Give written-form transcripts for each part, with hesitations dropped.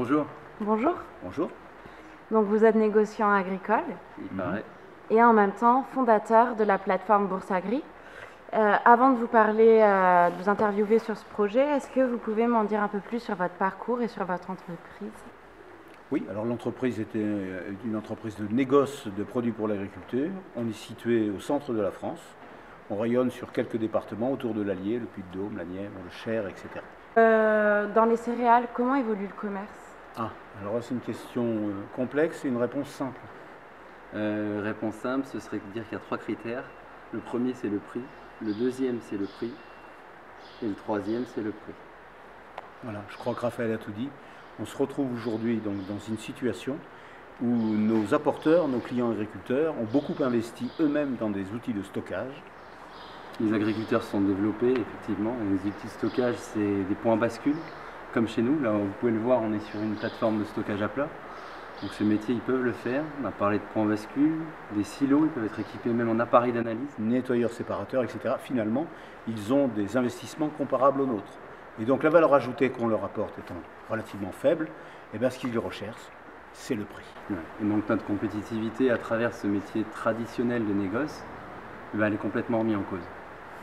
Bonjour. Bonjour. Bonjour. Donc vous êtes négociant agricole Il paraît. et en même temps fondateur de la plateforme Boursagri. Avant de vous parler, de vous interviewer sur ce projet, est-ce que vous pouvez m'en dire un peu plus sur votre parcours et sur votre entreprise? Oui, alors l'entreprise était une entreprise de négoce de produits pour l'agriculture. On est situé au centre de la France. On rayonne sur quelques départements autour de l'Allier, le Puy-de-Dôme, la Nièvre, le Cher, etc. Dans les céréales, comment évolue le commerce? Ah, alors là c'est une question complexe et une réponse simple. Réponse simple, ce serait de dire qu'il y a 3 critères. Le premier, c'est le prix. Le deuxième, c'est le prix. Et le troisième, c'est le prix. Voilà, je crois que Raphaël a tout dit. On se retrouve aujourd'hui donc dans une situation où nos apporteurs, nos clients agriculteurs, ont beaucoup investi eux-mêmes dans des outils de stockage. Les agriculteurs se sont développés, effectivement. Et les outils de stockage, c'est des points bascule, comme chez nous. Là, vous pouvez le voir, on est sur une plateforme de stockage à plat. Donc ce métier, ils peuvent le faire. On a parlé de points bascule, des silos, ils peuvent être équipés même en appareil d'analyse. Nettoyeurs séparateurs, etc. Finalement, ils ont des investissements comparables aux nôtres. Et donc la valeur ajoutée qu'on leur apporte étant relativement faible, eh bien, ce qu'ils recherchent, c'est le prix. Ouais. Et donc notre compétitivité à travers ce métier traditionnel de négoce, elle est complètement remise en cause.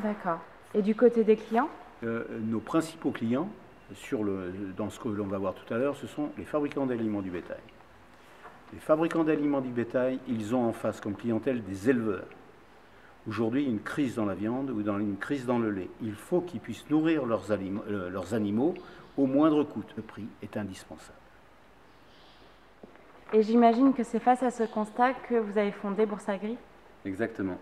D'accord. Et du côté des clients? Nos principaux clients, dans ce que l'on va voir tout à l'heure, ce sont les fabricants d'aliments du bétail. Les fabricants d'aliments du bétail, ils ont en face comme clientèle des éleveurs. Aujourd'hui, il y a une crise dans la viande ou une crise dans le lait. Il faut qu'ils puissent nourrir leurs animaux au moindre coût. Le prix est indispensable. Et j'imagine que c'est face à ce constat que vous avez fondé Boursagri? Exactement.